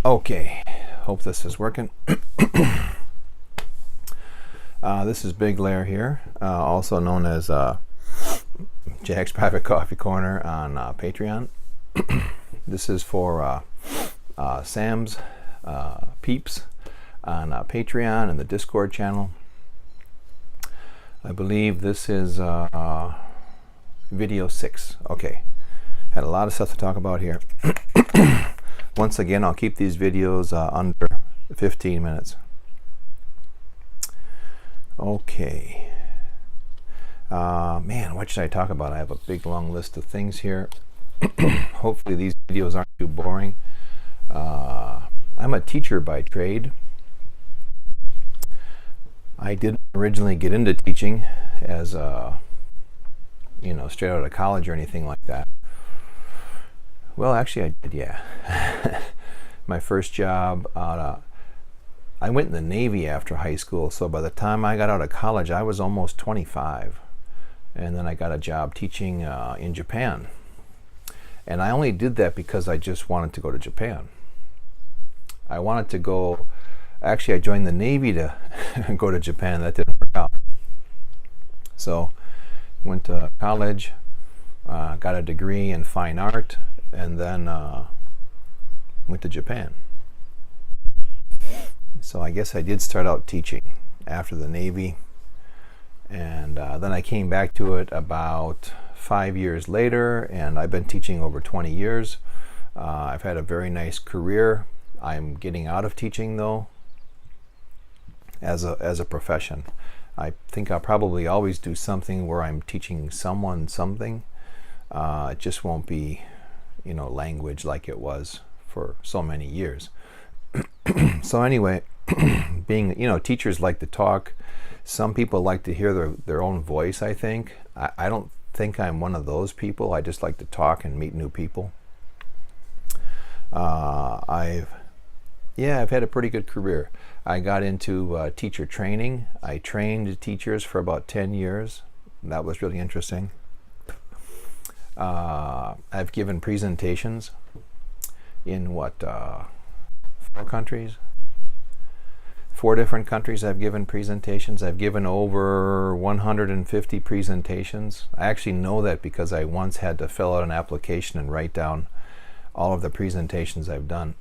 Okay, hope this is working. This is Big Lair here, also known as Jack's Private Coffee Corner on Patreon. This is for Sam's peeps on Patreon and the Discord channel. I believe this is video 6. Okay, had a lot of stuff to talk about here. Once again, I'll keep these videos under 15 minutes. Okay. Man, what should I talk about? I have a big long list of things here. Hopefully these videos aren't too boring. I'm a teacher by trade. I didn't originally get into teaching as straight out of college or anything like that. Well, actually I did, yeah. My first job I went in the Navy after high school, so by the time I got out of college I was almost 25, and then I got a job teaching in Japan. And I only did that because I just wanted to go to Japan. I wanted to go, actually I joined the Navy to go to Japan. That didn't work out. So went to college, got a degree in fine art, and then went to Japan. So I guess I did start out teaching after the Navy, and then I came back to it about 5 years later, and I've been teaching over 20 years. I've had a very nice career. I'm getting out of teaching though as a profession. I think I'll probably always do something where I'm teaching someone something. It just won't be language like it was for so many years. So anyway, being teachers like to talk. Some people like to hear their own voice. I think I don't think I'm one of those people. I just like to talk and meet new people. I've had a pretty good career. I got into teacher training. I trained teachers for about 10 years. That was really interesting. I've given presentations in 4 countries? 4 different countries I've given presentations. I've given over 150 presentations. I actually know that because I once had to fill out an application and write down all of the presentations I've done.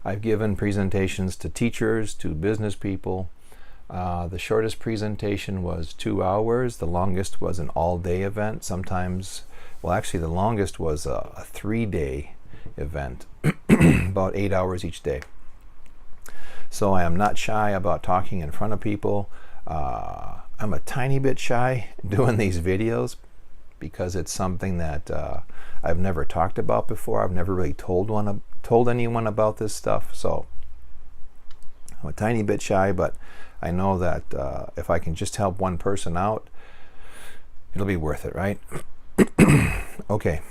I've given presentations to teachers, to business people. The shortest presentation was 2 hours. The longest was an all-day event. Sometimes, well, actually the longest was a 3-day event, about 8 hours each day. So I am not shy about talking in front of people. I'm a tiny bit shy doing these videos because it's something that I've never talked about before. I've never really told anyone about this stuff. So I'm a tiny bit shy, but I know that if I can just help one person out, it'll be worth it, right? Okay.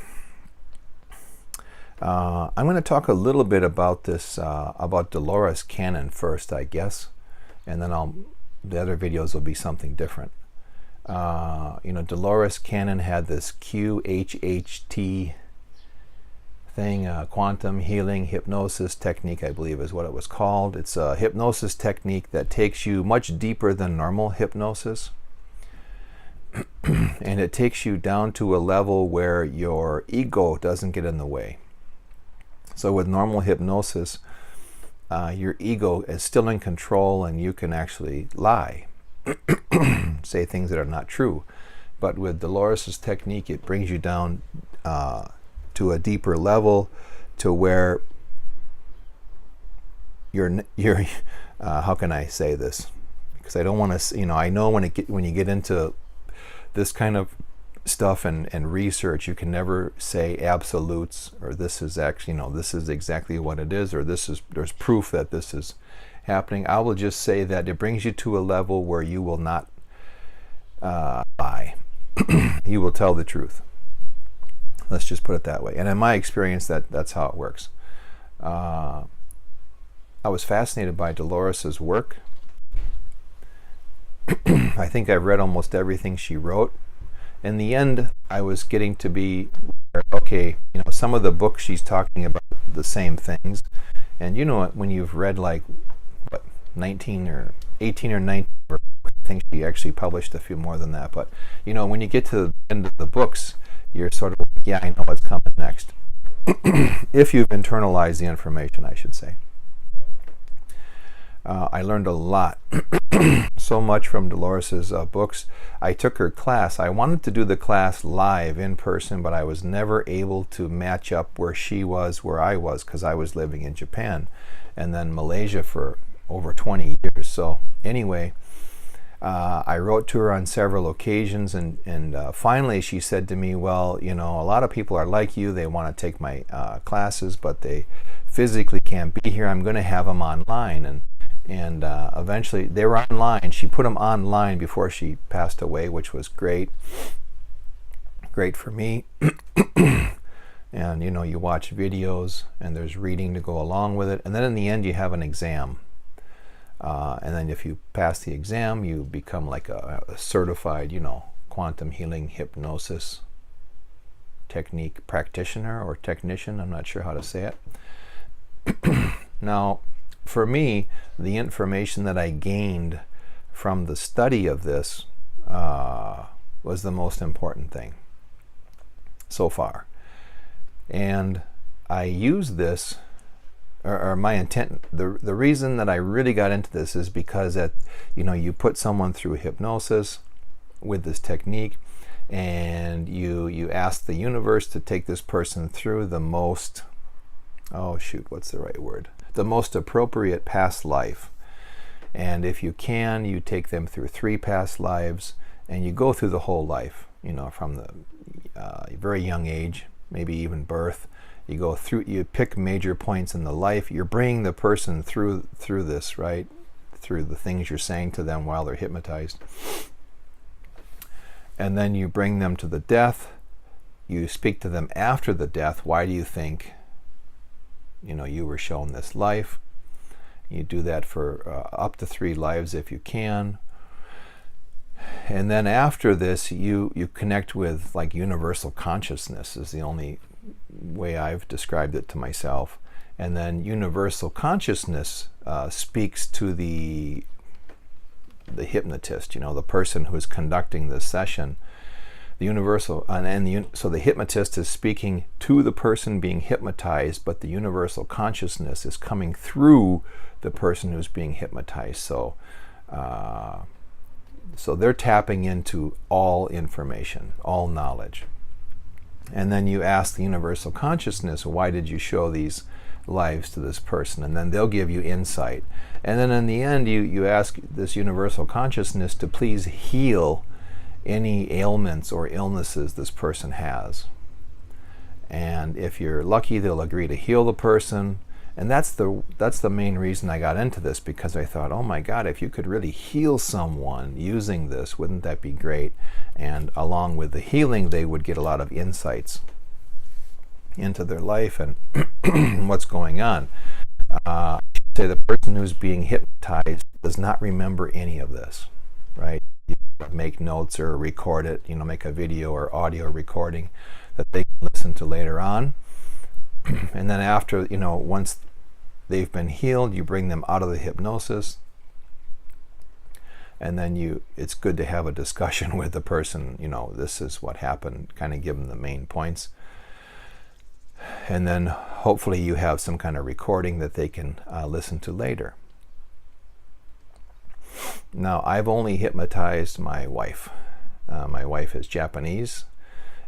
I'm going to talk a little bit about this, about Dolores Cannon first, I guess, and then the other videos will be something different. Dolores Cannon had this QHHT thing, quantum healing hypnosis technique, I believe is what it was called. It's a hypnosis technique that takes you much deeper than normal hypnosis. And it takes you down to a level where your ego doesn't get in the way. So with normal hypnosis, your ego is still in control and you can actually lie, say things that are not true. But with Dolores' technique, it brings you down to a deeper level, to where you're how can I say this? Because I don't want to, I know when you get into this kind of stuff and research, you can never say absolutes, or this is actually, this is exactly what it is, or there's proof that this is happening. I will just say that it brings you to a level where you will not lie. You will tell the truth. Let's just put it that way. And in my experience, that's how it works. I was fascinated by Dolores' work. I think I've read almost everything she wrote. In the end, I was getting to be, okay, some of the books she's talking about the same things. And you know, when you've read like what 19 or 18 or 19, I think she actually published a few more than that. But you know, when you get to the end of the books, you're sort of like, yeah, I know what's coming next. If you've internalized the information, I should say. I learned a lot, so much from Dolores's books. I took her class. I wanted to do the class live in person, but I was never able to match up where she was, where I was, because I was living in Japan and then Malaysia for over 20 years. So anyway, I wrote to her on several occasions, and finally she said to me, well, you know, a lot of people are like you. They want to take my classes, but they physically can't be here. I'm going to have them online. And eventually they were online. She put them online before she passed away, which was great for me. And you know, you watch videos and there's reading to go along with it, and then in the end you have an exam, and then if you pass the exam, you become like a certified, you know, quantum healing hypnosis technique practitioner or technician. I'm not sure how to say it. Now, for me, the information that I gained from the study of this was the most important thing so far. And I use this, or my intent, the reason that I really got into this is because you know, you put someone through hypnosis with this technique, and you ask the universe to take this person through the most, oh shoot, what's the right word? The most appropriate past life. And if you can, you take them through 3 past lives, and you go through the whole life, you know, from the very young age, maybe even birth. You go through, you pick major points in the life. You're bringing the person through this, right? Through the things you're saying to them while they're hypnotized. And then you bring them to the death. You speak to them after the death. Why do you think, you know, you were shown this life? You do that for up to 3 lives if you can. And then after this, you connect with like universal consciousness is the only way I've described it to myself. And then universal consciousness speaks to the hypnotist, you know, the person who's conducting this session. The universal, so the hypnotist is speaking to the person being hypnotized, but the universal consciousness is coming through the person who's being hypnotized. So they're tapping into all information, all knowledge. And then you ask the universal consciousness, why did you show these lives to this person? And then they'll give you insight. And then in the end, you ask this universal consciousness to please heal any ailments or illnesses this person has. And if you're lucky, they'll agree to heal the person. And that's the main reason I got into this, because I thought, oh my God, if you could really heal someone using this, wouldn't that be great? And along with the healing, they would get a lot of insights into their life and what's going on. I should say the person who's being hypnotized does not remember any of this, right? You make notes or record it, you know, make a video or audio recording that they can listen to later on. And then after, you know, once they've been healed, you bring them out of the hypnosis. And then it's good to have a discussion with the person, you know, this is what happened, kind of give them the main points. And then hopefully you have some kind of recording that they can listen to later. Now, I've only hypnotized my wife. My wife is Japanese.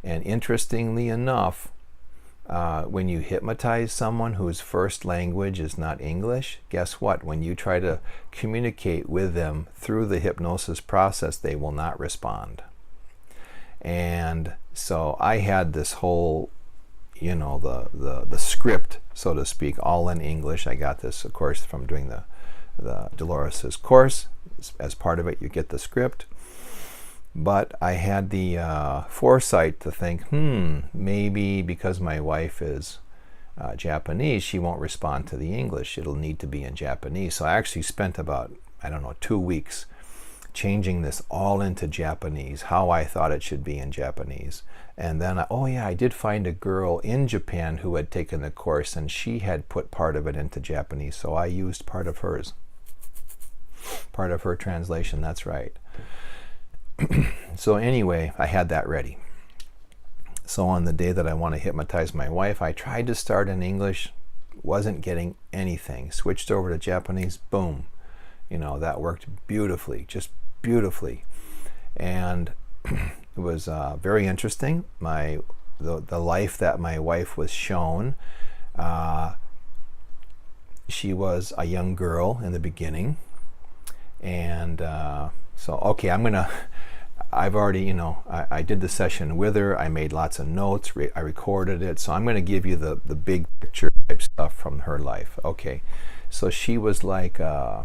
And interestingly enough, when you hypnotize someone whose first language is not English, guess what? When you try to communicate with them through the hypnosis process, they will not respond. And so I had this whole, you know, the script, so to speak, all in English. I got this, of course, from doing the Dolores's course. As part of it, you get the script. But I had the foresight to think, maybe because my wife is Japanese, she won't respond to the English. It'll need to be in Japanese. So I actually spent about, 2 weeks changing this all into Japanese, how I thought it should be in Japanese. And then, I did find a girl in Japan who had taken the course, and she had put part of it into Japanese, so I used part of hers. Part of her translation, that's right. So anyway, I had that ready. So on the day that I want to hypnotize my wife, I tried to start in English, wasn't getting anything. Switched over to Japanese, boom. That worked beautifully, just beautifully. And it was very interesting. The life that my wife was shown, she was a young girl in the beginning. And I've already, I did the session with her. I made lots of notes. I recorded it. So I'm going to give you the big picture type stuff from her life. Okay. So she was like a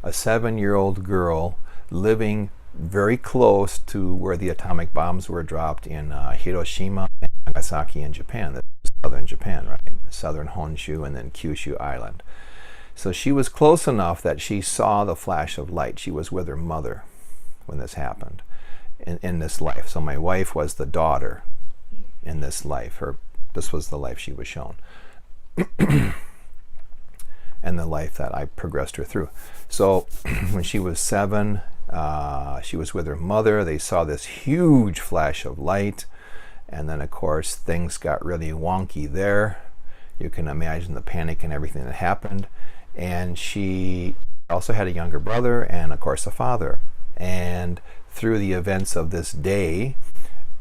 7-year-old girl living very close to where the atomic bombs were dropped in Hiroshima and Nagasaki in Japan. That's southern Japan, right? Southern Honshu and then Kyushu Island. So she was close enough that she saw the flash of light. She was with her mother when this happened in this life. So my wife was the daughter in this life. This was the life she was shown. And the life that I progressed her through. So when she was 7, she was with her mother. They saw this huge flash of light. And then, of course, things got really wonky there. You can imagine the panic and everything that happened. And she also had a younger brother and, of course, a father. And through the events of this day,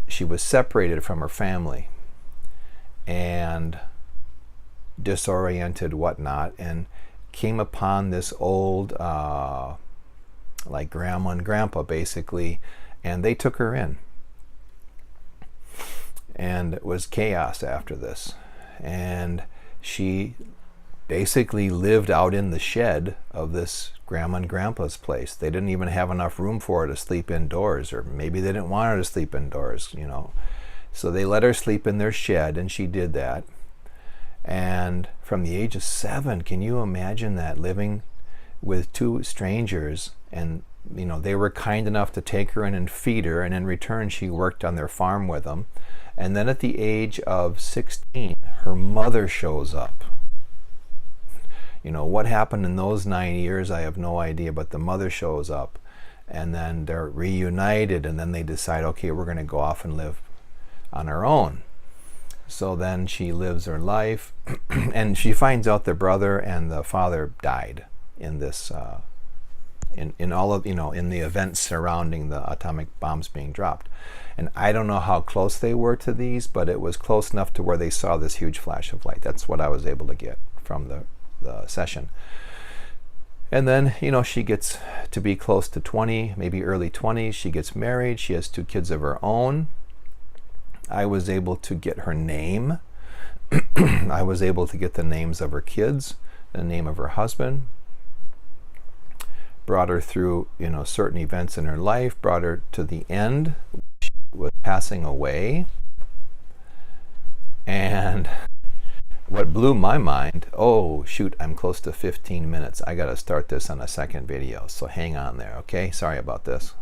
she was separated from her family and disoriented, whatnot, and came upon this old, like grandma and grandpa, basically, and they took her in. And it was chaos after this. And she basically lived out in the shed of this grandma and grandpa's place. They didn't even have enough room for her to sleep indoors, or maybe they didn't want her to sleep indoors, So they let her sleep in their shed, and she did that. And from the age of 7, can you imagine that, living with 2 strangers? And they were kind enough to take her in and feed her, and in return she worked on their farm with them. And then at the age of 16, her mother shows up. What happened in those 9 years, I have no idea, but the mother shows up, and then they're reunited, and then they decide, okay, we're going to go off and live on our own. So then she lives her life, and she finds out the brother and the father died in this, in all of, in the events surrounding the atomic bombs being dropped. And I don't know how close they were to these, but it was close enough to where they saw this huge flash of light. That's what I was able to get from the session. And then, she gets to be close to 20, maybe early 20s. She gets married. She has 2 kids of her own. I was able to get her name. I was able to get the names of her kids, the name of her husband. Brought her through, certain events in her life, brought her to the end. She was passing away. And what blew my mind, oh shoot, I'm close to 15 minutes. I got to start this on a second video, so hang on there, okay? Sorry about this.